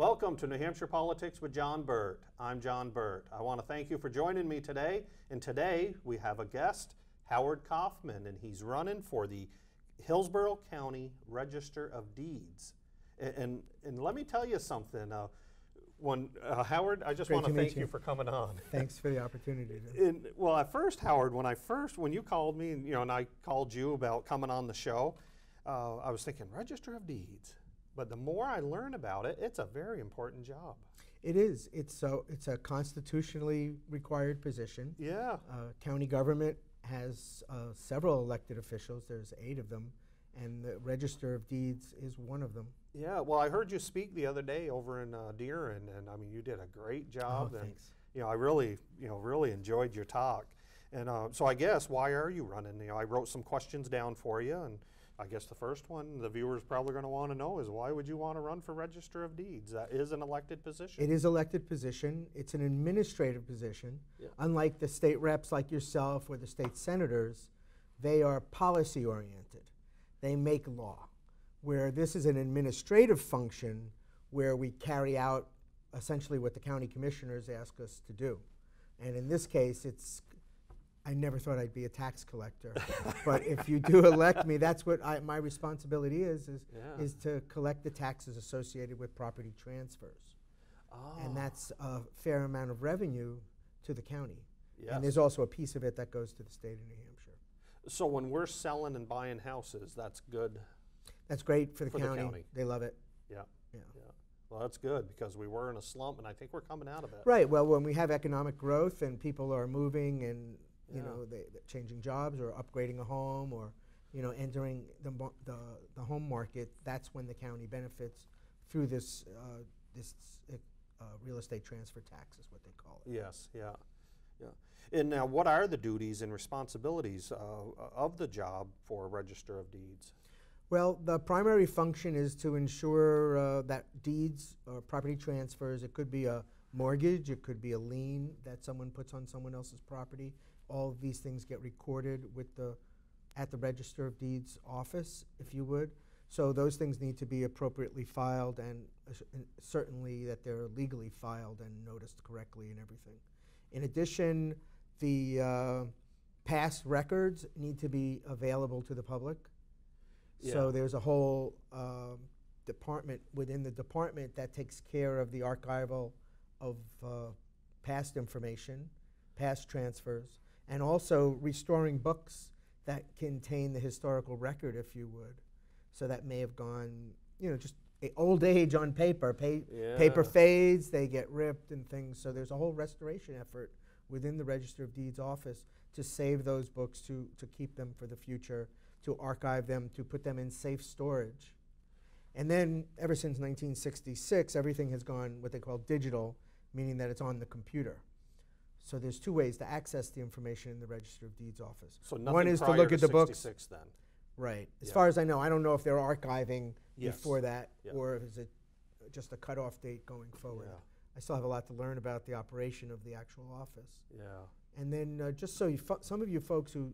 Welcome to New Hampshire Politics with John Burt. I'm John Burt. I want to thank you for joining me today. And today we have a guest, Howard Coffman, and he's running for the Hillsborough County Register of Deeds. And let me tell you something. Howard, I just want to thank you for coming on. Thanks for the opportunity. Well, at first, Howard, when you called me, and I called you about coming on the show, I was thinking Register of Deeds. But the more I learn about it, it's a very important job. It is. It's a constitutionally required position. Yeah. County government has several elected officials. There's 8 of them, and the Register of Deeds is one of them. Yeah. Well, I heard you speak the other day over in Deer, and I mean, you did a great job. Oh, thanks. And, I really enjoyed your talk. And so I guess, why are you running? I wrote some questions down for you, and I guess the first one the viewers probably going to want to know is, why would you want to run for Register of Deeds? That is an elected position. It is an elected position. It's an administrative position. Yeah. Unlike the state reps like yourself or the state senators, they are policy oriented. They make law. Where this is an administrative function where we carry out essentially what the county commissioners ask us to do. And in this case, I never thought I'd be a tax collector, but if you do elect me, that's what my responsibility is to collect the taxes associated with property transfers. Oh. And that's a fair amount of revenue to the county. Yes. And there's also a piece of it that goes to the state of New Hampshire. So when we're selling and buying houses, that's good? That's great for the county. They love it. Yeah. Yeah. Yeah. Well, that's good, because we were in a slump, and I think we're coming out of it. Right. Well, when we have economic growth and people are moving and they're changing jobs or upgrading a home or entering the home market, that's when the county benefits through this real estate transfer tax is what they call it. Yes, yeah, yeah. And now, what are the duties and responsibilities of the job for a Register of Deeds? Well, the primary function is to ensure that deeds or property transfers, it could be a mortgage, it could be a lien that someone puts on someone else's property. All of these things get recorded at the Register of Deeds office, if you would. So those things need to be appropriately filed, and certainly that they're legally filed and noticed correctly and everything. In addition, the past records need to be available to the public. Yeah. So there's a whole department within the department that takes care of the archival of past information, past transfers, and also restoring books that contain the historical record, if you would. So that may have gone, just old age on paper. Paper fades, they get ripped and things. So there's a whole restoration effort within the Register of Deeds office to save those books, to keep them for the future, to archive them, to put them in safe storage. And then, ever since 1966, everything has gone what they call digital, meaning that it's on the computer. So there's 2 ways to access the information in the Register of Deeds office. So nothing One is to look at the books. Then. Right. As far as I don't know if they're archiving before that, or is it just a cutoff date going forward. Yeah. I still have a lot to learn about the operation of the actual office. Yeah. And then just so some of you folks who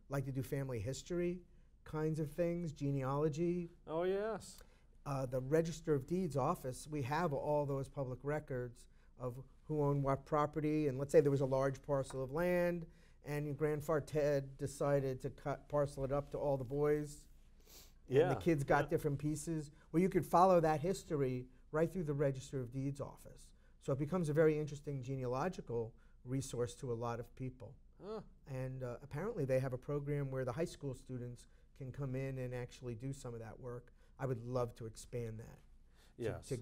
like to do family history kinds of things, genealogy. Oh, yes. The Register of Deeds office, we have all those public records of who owned what property, and let's say there was a large parcel of land, and grandfather Ted decided to parcel it up to all the boys, and the kids got different pieces. Well, you could follow that history right through the Register of Deeds office. So it becomes a very interesting genealogical resource to a lot of people. And apparently they have a program where the high school students can come in and actually do some of that work. I would love to expand that. Yes.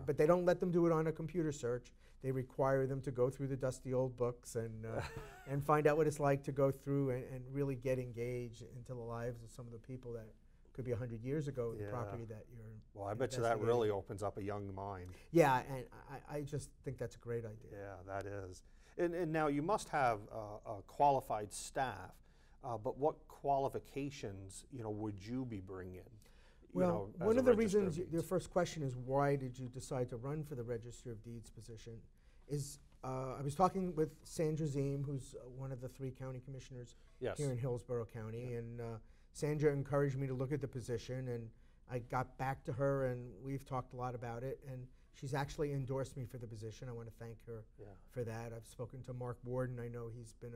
But they don't let them do it on a computer search. They require them to go through the dusty old books and find out what it's like to go through and really get engaged into the lives of some of the people that could be 100 years ago, the property that you're Well, I bet you that really opens up a young mind. Yeah, and I just think that's a great idea. Yeah, that is. And now you must have a qualified staff, but what qualifications, would you be bringing? Well, one of the reasons, your first question is, why did you decide to run for the Register of Deeds position, is I was talking with Sandra Ziem, who's one of the 3 county commissioners here in Hillsborough County, and Sandra encouraged me to look at the position, and I got back to her, and we've talked a lot about it, and She's actually endorsed me for the position. I want to thank her for that. I've spoken to Mark Warden. I know he's been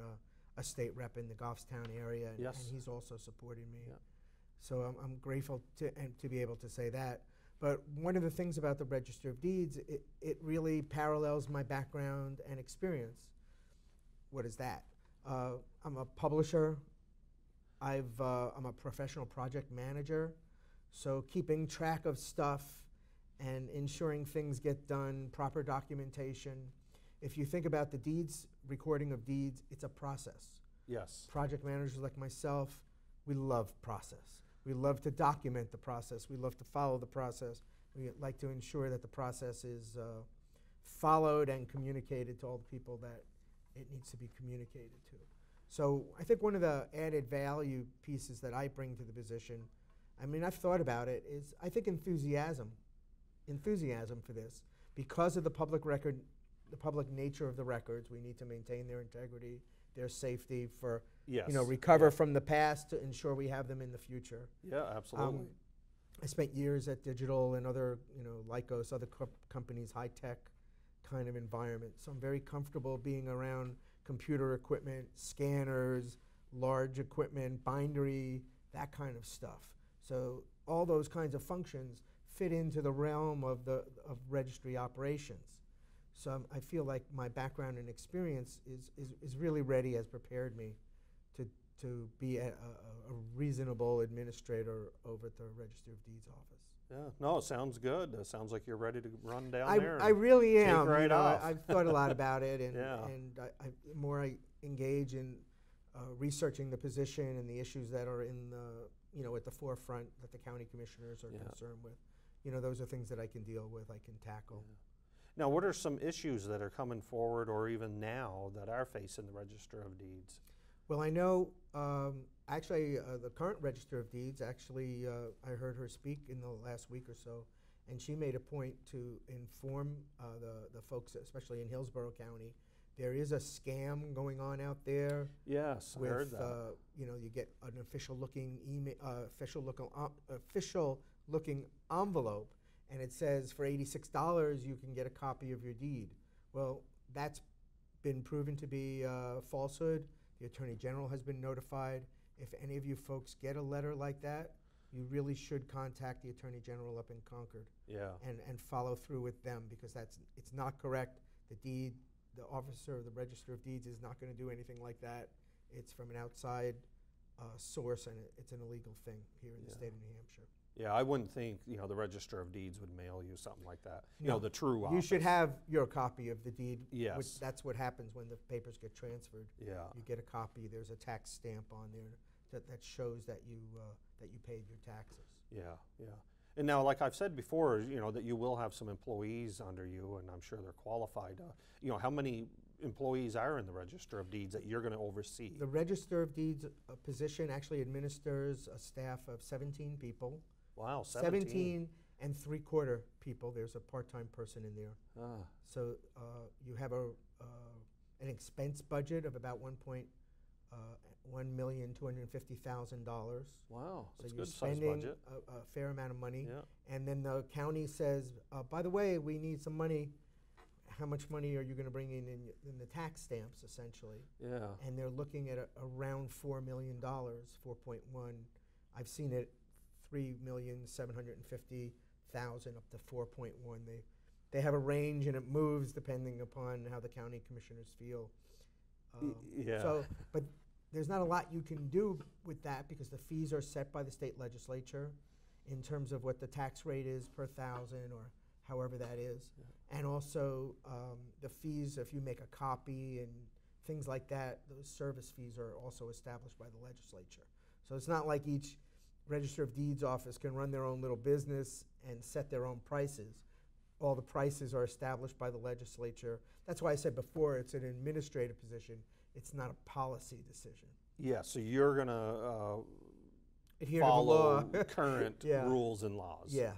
a state rep in the Goffstown area, and he's also supported me. Yeah. So I'm grateful to be able to say that. But one of the things about the Register of Deeds, it really parallels my background and experience. What is that? I'm a publisher. I'm a professional project manager. So keeping track of stuff and ensuring things get done, proper documentation. If you think about the deeds, recording of deeds, it's a process. Yes. Project managers like myself, we love process. We love to document the process. We love to follow the process. We like to ensure that the process is followed and communicated to all the people that it needs to be communicated to. So I think one of the added value pieces that I bring to the position, I mean, I've thought about it, is I think enthusiasm for this. Because of the public record, the public nature of the records, we need to maintain their integrity, their safety for, recover from the past to ensure we have them in the future. Yeah, absolutely. I spent years at Digital and other, Lycos, other companies, high-tech kind of environment. So I'm very comfortable being around computer equipment, scanners, large equipment, bindery, that kind of stuff. So all those kinds of functions fit into the realm of registry operations. So I feel like my background and experience is really ready, has prepared me to be a reasonable administrator over at the Register of Deeds office. Yeah, no, it sounds good. It sounds like you're ready to run down there. I really am. Take right off. I've thought a lot about it, and, Yeah. and the more I engage in researching the position and the issues that are in the, at the forefront that the county commissioners are concerned with, those are things that I can deal with, I can tackle. Yeah. Now, what are some issues that are coming forward or even now that are facing the Register of Deeds? Well, I know, actually, the current Register of Deeds, actually, I heard her speak in the last week or so, and she made a point to inform the folks, especially in Hillsborough County, there is a scam going on out there. Yes, I heard that. You get an official-looking email, official-looking envelope, and it says for $86 you can get a copy of your deed. Well, that's been proven to be falsehood. The Attorney General has been notified. If any of you folks get a letter like that, you really should contact the Attorney General up in Concord. And follow through with them, because it's not correct. The officer of the Register of Deeds is not going to do anything like that. It's from an outside source, and it's an illegal thing here in the state of New Hampshire. Yeah, I wouldn't think, the Register of Deeds would mail you something like that. No. The true office. You should have your copy of the deed. Yes. That's what happens when the papers get transferred. Yeah. You get a copy. There's a tax stamp on there that shows that you paid your taxes. Yeah, yeah. And now, like I've said before, that you will have some employees under you, and I'm sure they're qualified. How many employees are in the Register of Deeds that you're going to oversee? The Register of Deeds position actually administers a staff of 17 people. Wow, 17 and 3/4 people. There's a part-time person in there. So you have an expense budget of about $1,250,000. Wow, that's so a you're good size spending budget. a fair amount of money. Yeah. And then the county says, by the way, we need some money. How much money are you going to bring in the tax stamps, essentially? Yeah. And they're looking at around $4 million, 4.1. I've seen it $3,750,000 up to 4.1. They have a range, and it moves depending upon how the county commissioners feel. But there's not a lot you can do with that, because the fees are set by the state legislature in terms of what the tax rate is per thousand, or however that is. Yeah. And also the fees, if you make a copy and things like that, those service fees are also established by the legislature. So it's not like each Register of Deeds office can run their own little business and set their own prices. All the prices are established by the legislature. That's why I said before, it's an administrative position. It's not a policy decision. Yeah, so you're going to adhere follow to the law. current rules and laws. Yeah.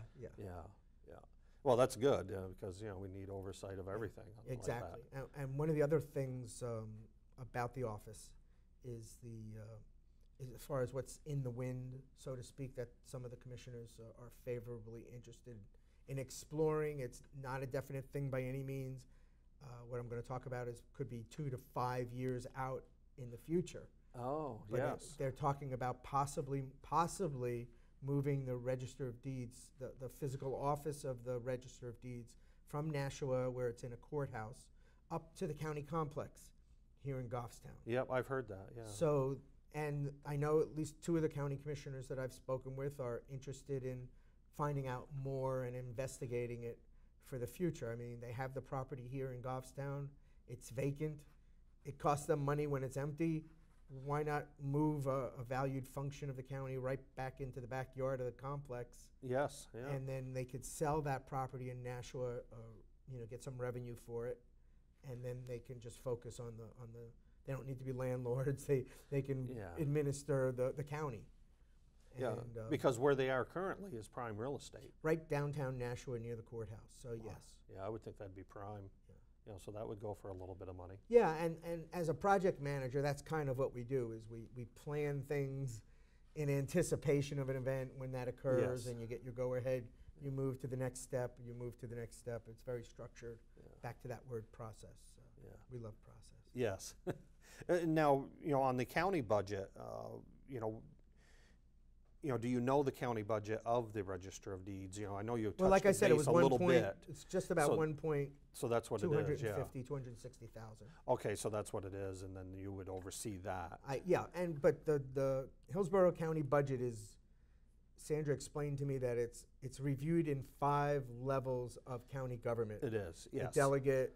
Well, that's good, because we need oversight of everything. Exactly. Like that. And one of the other things about the office is is as far as what's in the wind, so to speak, that some of the commissioners are favorably interested in exploring. It's not a definite thing by any means. What I'm going to talk about could be 2 to 5 years out in the future. Oh, But yes. they're talking about possibly moving the Register of Deeds, the physical office of the Register of Deeds from Nashua, where it's in a courthouse, up to the county complex here in Goffstown. Yep, I've heard that, yeah. So, and I know at least 2 of the county commissioners that I've spoken with are interested in finding out more and investigating it for the future. I mean, they have the property here in Goffstown. It's vacant. It costs them money when it's empty. Why not move a valued function of the county right back into the backyard of the complex? Yes, yeah. And then they could sell that property in Nashua, get some revenue for it, and then they can just focus on the. They don't need to be landlords. They can administer the county. Yeah, And, because where they are currently is prime real estate. right downtown Nashua near the courthouse. So yes. Yeah, I would think that'd be prime. Yeah. So that would go for a little bit of money. Yeah, and as a project manager, that's kind of what we do, is we plan things in anticipation of an event. When that occurs, Yes. and you get your go-ahead, you move to the next step, you move to the next step. It's very structured. Yeah. Back to that word, process. So Yeah. we love process. Yes. Now, on the county budget, do you know the county budget of the Register of Deeds? I know you touched Well, like I the said, it was base a 1 little point. bit. It's just about So- 1.250, So that's what it is, yeah. 260,000. Okay, so that's what it is, and then you would oversee that. But the Hillsborough County budget is, Sandra explained to me that it's reviewed in 5 levels of county government. It is, yes. The delegate,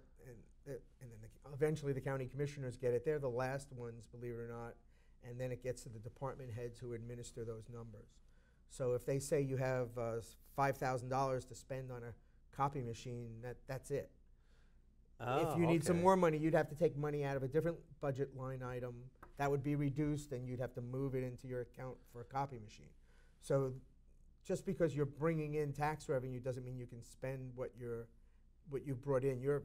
and then eventually the county commissioners get it. They're the last ones, believe it or not. And then it gets to the department heads who administer those numbers. So if they say you have $5,000 to spend on a copy machine, that's it. Oh, If you need some okay. more money, you'd have to take money out of a different budget line item. That would be reduced, and you'd have to move it into your account for a copy machine. So just because you're bringing in tax revenue doesn't mean you can spend what you brought in. You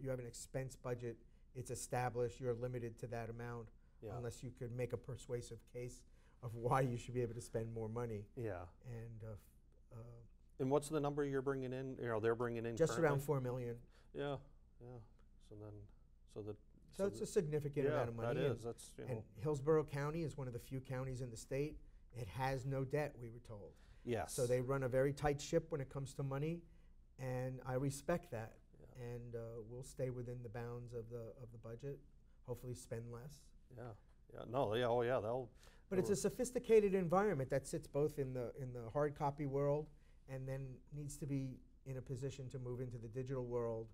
have an expense budget. It's established. You're limited to that amount, unless you could make a persuasive case of why you should be able to spend more money. Yeah. And what's the number you're bringing in? They're bringing in just currently? around $4 million. Yeah. So it's a significant amount of money. That is. That's And Hillsborough County is one of the few counties in the state. It has no debt, we were told. Yes. So they run a very tight ship when it comes to money, and I respect that. Yeah. And we'll stay within the bounds of the budget. Hopefully, spend less. Yeah. Yeah. No. Yeah. Oh, yeah. They'll. But it's a sophisticated environment that sits both in the hard copy world, and then needs to be in a position to move into the digital world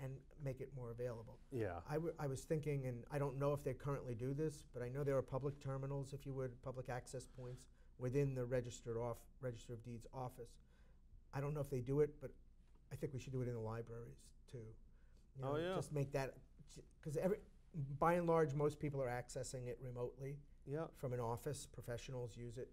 and make it more available. Yeah. I was thinking, and I don't know if they currently do this, but I know there are public terminals, if you would, public access points within the Register of Deeds office. I don't know if they do it, but I think we should do it in the libraries too. Oh, yeah. Just make that, because by and large, most people are accessing it remotely Yeah. from an office. Professionals use it,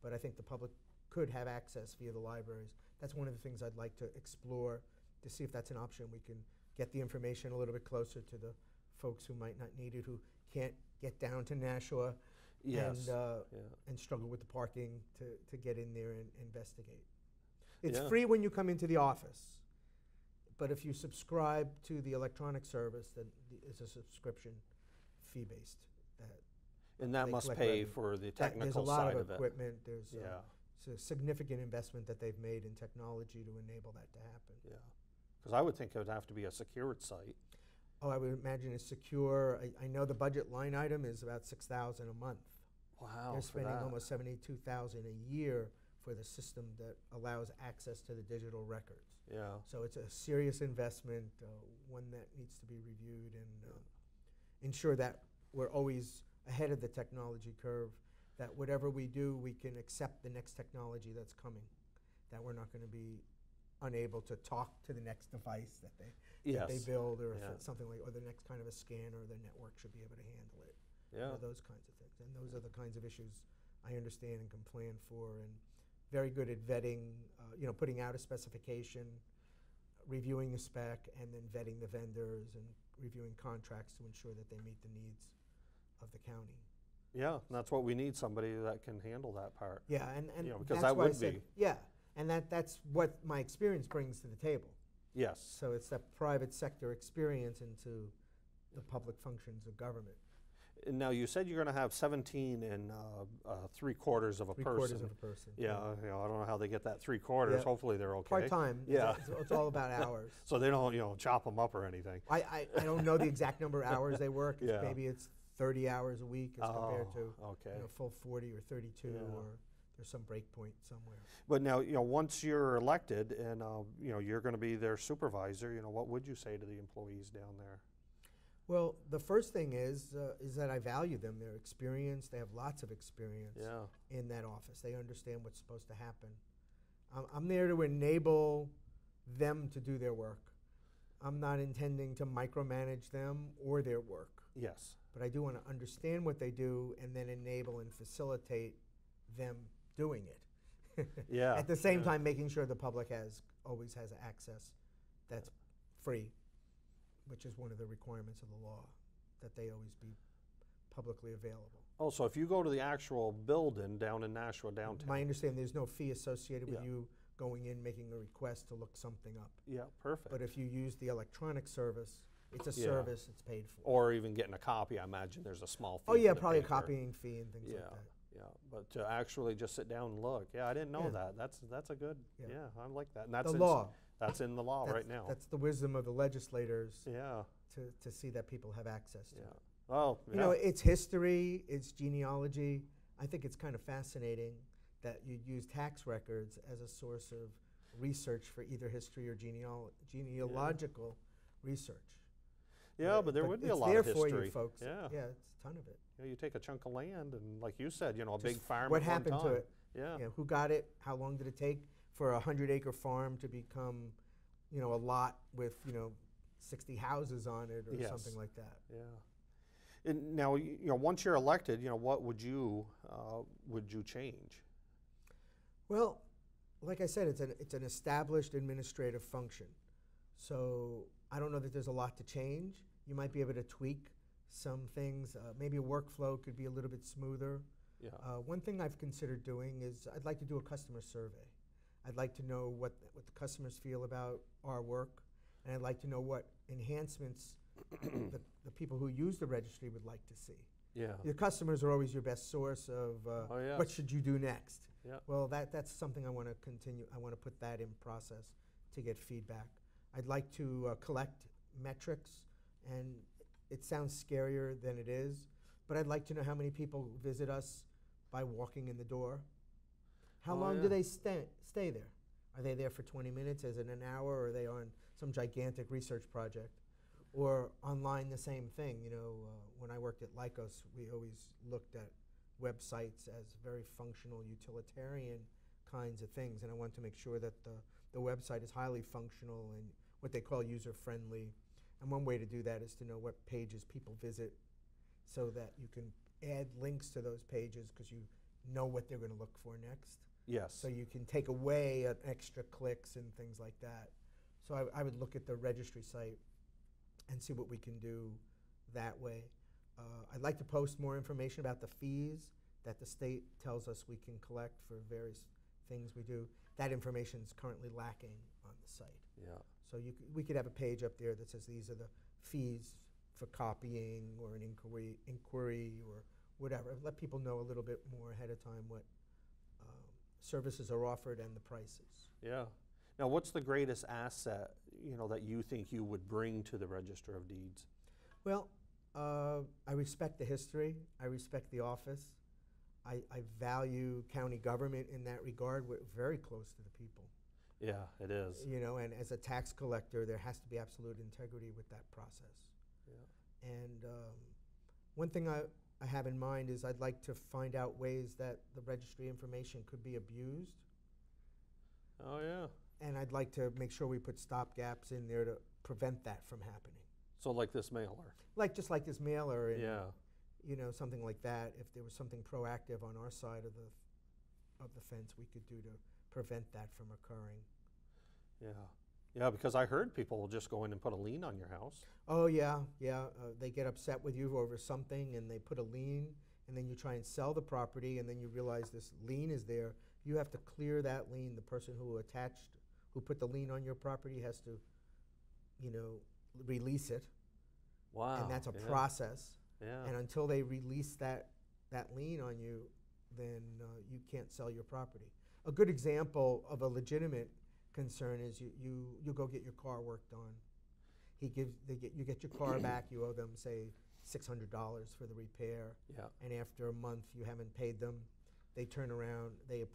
but I think the public could have access via the libraries. That's one of the things I'd like to explore, to see if that's an option. We can get the information a little bit closer to the folks who might not need it, who can't get down to Nashua Yes. and struggle with the parking to get in there and investigate. It's Yeah. free when you come into the office, but if you subscribe to the electronic service, then it's a subscription fee-based. And that they must collect pay revenue. for the There's technical a lot side of of it. equipment. There's Yeah. it's a significant investment that they've made in technology to enable that to happen. Yeah. Because I would think it would have to be a secured site. Oh, I would imagine it's secure. I know the budget line item is about $6,000 a month. Wow. They're for spending that. almost $72,000 a year for the system that allows access to the digital records. Yeah. So it's a serious investment, one that needs to be reviewed, and ensure that we're always ahead of the technology curve, that whatever we do, we can accept the next technology that's coming, that we're not going to be unable to talk to the next device that they build, or if it's something like, or the next kind of a scanner, the network should be able to handle it. Yeah. Those kinds of things. And those are the kinds of issues I understand and can plan for, and very good at vetting, putting out a specification, reviewing the spec, and then vetting the vendors and reviewing contracts to ensure that they meet the needs of the county. Yeah, and that's what we need, somebody that can handle that part. Yeah, and because that's that why I would said, be. yeah, And that's what my experience brings to the table. Yes. So it's that private sector experience into the public functions of government. And now you said you're going to have 17 and 3/4 of a person. 3/4 of a person. Yeah, you know, I don't know how they get that 3/4. Yeah. Hopefully they're okay. Part-time. Yeah. It's all about hours. So they don't, you know, chop them up or anything. I don't know the exact number of hours they work. Yeah. Maybe it's 30 hours a week as compared to okay. full 40 or 32, Yeah. or there's some break point somewhere. But now, you know, once you're elected and, you know, you're going to be their supervisor, you know, what would you say to the employees down there? Well, the first thing is that I value them. Their experience. They have lots of experience Yeah. in that office. They understand what's supposed to happen. I'm there to enable them to do their work. I'm not intending to micromanage them or their work. Yes. But I do want to understand what they do and then enable and facilitate them doing it. Yeah. At the same time, making sure the public always has access that's free, which is one of the requirements of the law, that they always be publicly available. Oh, so if you go to the actual building down in Nashua downtown. My understanding, there's no fee associated with Yeah. you going in, making a request to look something up. Yeah, perfect. But if you use the electronic service, it's a Yeah. service, it's paid for. Or even getting a copy, I imagine there's a small fee. Oh yeah, for the probably a paper. copying fee and things Yeah, like that. yeah. But to actually just sit down and look, yeah, I didn't know Yeah. that. That's a good. Yeah. Yeah, I like that. And that's The in, law. That's in the law right now. That's the wisdom of the legislators Yeah, to see that people have access to yeah. it. Well, You know, it's history, it's genealogy. I think it's kind of fascinating that you use tax records as a source of research for either history or genealogical research. yeah, but there would be a it's lot there of history. for you folks. Yeah. Yeah, it's a ton of it. You know, you take a chunk of land and, like you said, you know, a Just big farm. what at one happened to time. it? Yeah. You know, who got it? How long did it take for a 100-acre farm to become, you know, a lot with, you know, 60 houses on it or Yes. something like that? Yeah. And now, you know, once you're elected, you know, what would you change? Well, like I said, it's an established administrative function. So I don't know that there's a lot to change. You might be able to tweak some things. Maybe a workflow could be a little bit smoother. Yeah. One thing I've considered doing is I'd like to do a customer survey. I'd like to know what the customers feel about our work, and I'd like to know what enhancements the people who use the registry would like to see. Yeah. Your customers are always your best source of Oh, yes. what should you do next. Yeah. Well, that's something I want to continue. I want to put that in process to get feedback. I'd like to collect metrics, and it sounds scarier than it is, but I'd like to know how many people visit us by walking in the door. How Oh, long yeah. do they stay there? Are they there for 20 minutes? Is it an hour? Or are they on some gigantic research project? Or online, the same thing. You know, when I worked at Lycos, we always looked at websites as very functional, utilitarian kinds of things, and I want to make sure that the website is highly functional and what they call user-friendly. And one way to do that is to know what pages people visit so that you can add links to those pages because you know what they're going to look for next. Yes. So you can take away extra clicks and things like that. So I would look at the registry site and see what we can do that way. I'd like to post more information about the fees that the state tells us we can collect for various things we do. That information is currently lacking on the site. Yeah. So we could have a page up there that says these are the fees for copying or an inquiry or whatever. Let people know a little bit more ahead of time what services are offered and the prices. Yeah. Now, what's the greatest asset, you know, that you think you would bring to the Register of Deeds? Well, I respect the history. I respect the office. I value county government in that regard. We're very close to the people. Yeah, it is. You know, and as a tax collector, there has to be absolute integrity with that process. Yeah. And one thing I have in mind is I'd like to find out ways that the registry information could be abused. Oh, yeah. And I'd like to make sure we put stopgaps in there to prevent that from happening. So like this mailer. Just like this mailer and Yeah. you know, something like that. If there was something proactive on our side of the fence we could do to prevent that from occurring. Yeah. Yeah, because I heard people will just go in and put a lien on your house. Oh yeah, yeah. They get upset with you over something and they put a lien, and then you try and sell the property, and then you realize this lien is there you have to clear that lien. The person who put the lien on your property has to, release it. Wow. And that's a process. Yeah. And until they release that lien on you, then you can't sell your property. A good example of a legitimate concern is you go get your car worked on. You get your car back. You owe them, say, $600 for the repair. Yeah. And after a month, you haven't paid them. They turn around. They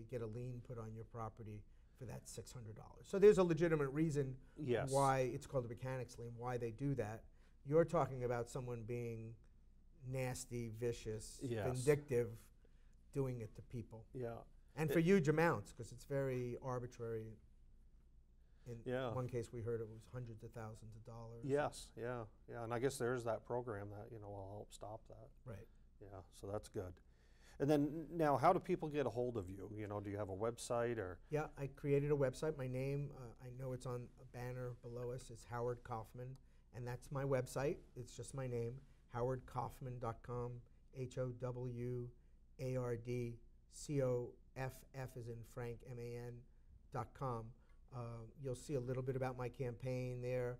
get a lien put on your property for that $600. So there's a legitimate reason why it's called a mechanics lien, why they do that. You're talking about someone being nasty, vicious, vindictive, doing it to people. Yeah. And for huge amounts, because it's very arbitrary. In one case, we heard it was hundreds of thousands of dollars. Yes, yeah. And I guess there's that program that, will help stop that. Right. Yeah, so that's good. And then now, how do people get a hold of you? Do you have a website or? Yeah, I created a website. My name, I know it's on a banner below us, is Howard Coffman, and that's my website. It's just my name, howardcoffman.com, HOWARDCOFF as in Frank, MAN.com. You'll see a little bit about my campaign there.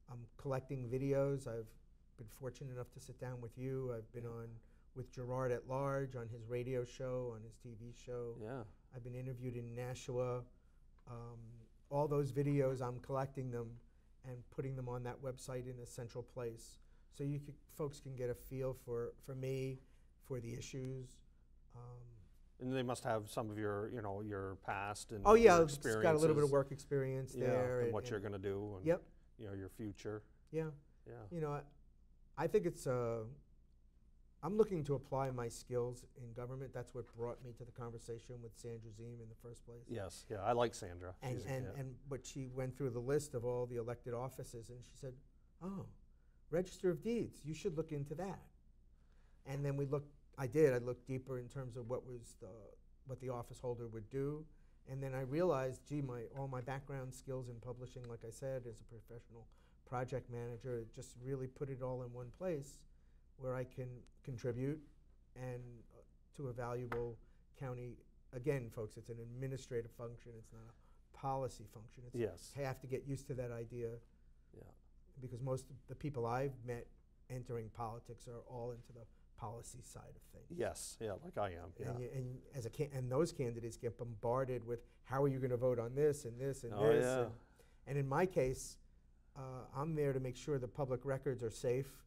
I'm collecting videos. I've been fortunate enough to sit down with you. I've been on with Gerard at Large on his radio show, on his TV show. Yeah. I've been interviewed in Nashua. All those videos, I'm collecting them and putting them on that website in a central place. So folks can get a feel for me, for the issues. And they must have some of your, your past and your experiences. It's got a little bit of work experience there. And what you're going to do. And, your future. Yeah. Yeah. I think it's, I'm looking to apply my skills in government. That's what brought me to the conversation with Sandra Zeem in the first place. Yes, yeah, I like Sandra. But she went through the list of all the elected offices, and she said, "Oh, Register of Deeds, you should look into that." And then I looked deeper in terms of what the office holder would do, and then I realized, all my background skills in publishing, like I said, as a professional project manager, it just really put it all in one place, where I can contribute and to a valuable county. Again, folks, it's an administrative function. It's not a policy function. I have to get used to that idea. Yeah. Because most of the people I've met entering politics are all into the policy side of things. Yes, yeah, like I am. Yeah. And those candidates get bombarded with, how are you going to vote on this and this and this? Yeah. And in my case, I'm there to make sure the public records are safe.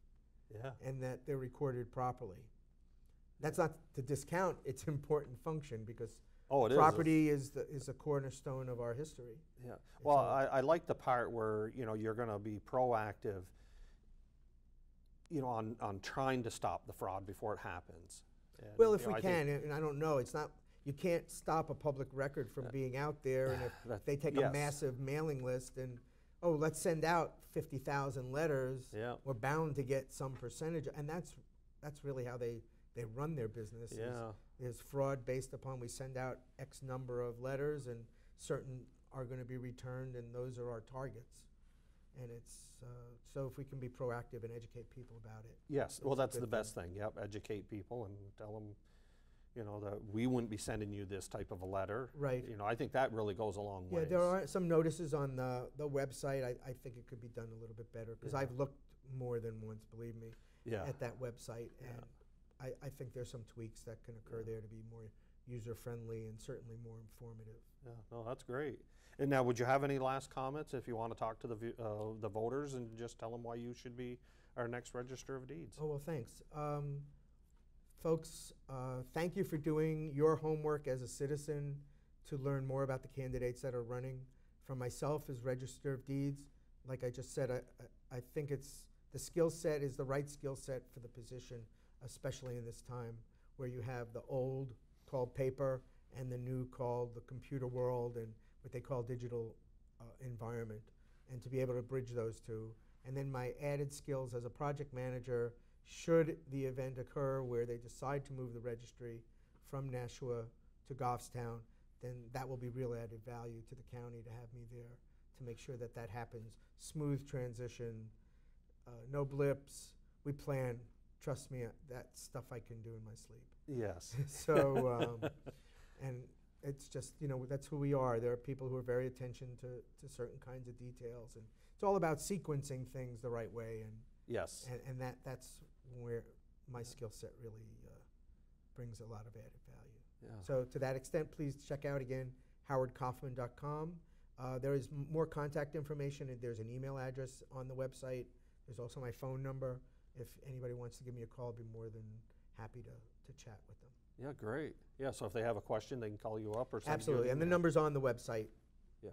Yeah. And that they're recorded properly. That's not to discount its important function, because property is a cornerstone of our history. Yeah. Well, I like the part where you're going to be proactive, on trying to stop the fraud before it happens. And, well, if we can, and I don't know, it's not. You can't stop a public record from being out there, and if they take a massive mailing list and, let's send out 50,000 letters. Yeah. We're bound to get some percentage, and that's really how they run their business. Yeah. There's fraud based upon, we send out X number of letters, and certain are going to be returned, and those are our targets. And it's so if we can be proactive and educate people about it. Yes. Well, that's the best thing. Yep. Educate people and tell them, that we wouldn't be sending you this type of a letter. Right. I think that really goes a long way. Yeah, there are some notices on the website. I think it could be done a little bit better, because I've looked more than once, believe me, at that website. And I think there's some tweaks that can occur there to be more user-friendly and certainly more informative. Yeah, no, that's great. And now, would you have any last comments if you want to talk to the voters and just tell them why you should be our next Register of Deeds? Oh, well, thanks. Folks, thank you for doing your homework as a citizen to learn more about the candidates that are running. For myself as Register of Deeds, like I just said, I think the skill set is the right skill set for the position, especially in this time where you have the old called paper and the new called the computer world and what they call digital environment, and to be able to bridge those two. And then my added skills as a project manager, should the event occur where they decide to move the registry from Nashua to Goffstown, then that will be real added value to the county to have me there to make sure that that happens. Smooth transition, no blips. We plan. Trust me, that stuff I can do in my sleep. Yes. So, and it's just, you know, that's who we are. There are people who are very attention to certain kinds of details, and it's all about sequencing things the right way, and Yes. and that's where my skill set really brings a lot of added value. Yeah. So to that extent, please check out again howardcoffman.com. There is more contact information, and there's an email address on the website. There's also my phone number. If anybody wants to give me a call, I'd be more than happy to chat with them. Yeah, great. Yeah, so if they have a question, they can call you up or send Absolutely, you an and the email. number's on the website. Yeah,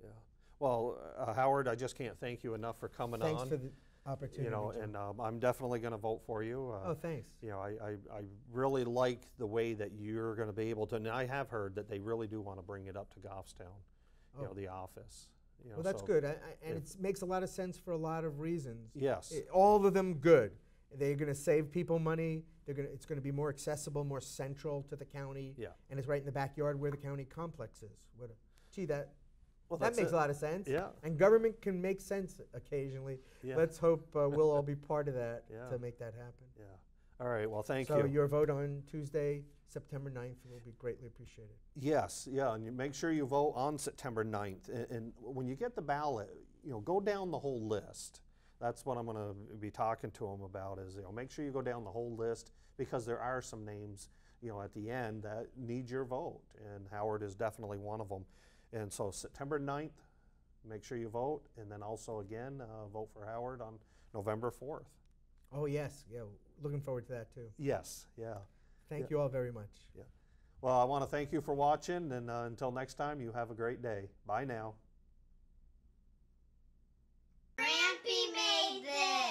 yeah. Well, Howard, I just can't thank you enough for coming Thanks on. for the opportunity. You know, John. and I'm definitely going to vote for you. Oh, thanks. You know, I really like the way that you're going to be able to, and I have heard that they really do want to bring it up to Goffstown, you know, the office. You know, Well, that's so- good, and it makes a lot of sense for a lot of reasons. Yes. All of them good. They're going to save people money. It's going to be more accessible, more central to the county. Yeah. And it's right in the backyard where the county complex is. Gee, that Well, that that's makes it. a lot of sense. Yeah. And government can make sense occasionally. Yeah. Let's hope we'll all be part of that Yeah. to make that happen. Yeah. All right. Well, thank So you. your vote on Tuesday, September 9th, will be greatly appreciated. Yes, yeah, and you make sure you vote on September 9th. And when you get the ballot, you know, go down the whole list. That's what I'm going to be talking to them about is, you know, make sure you go down the whole list because there are some names, you know, at the end that need your vote. And Howard is definitely one of them. And so September 9th, make sure you vote. And then also, again, vote for Howard on November 4th. Oh, yes. Yeah, looking forward to that, too. Yes, yeah. Thank you all very much. Yeah. Well, I want to thank you for watching. And until next time, you have a great day. Bye now. Grampy made this.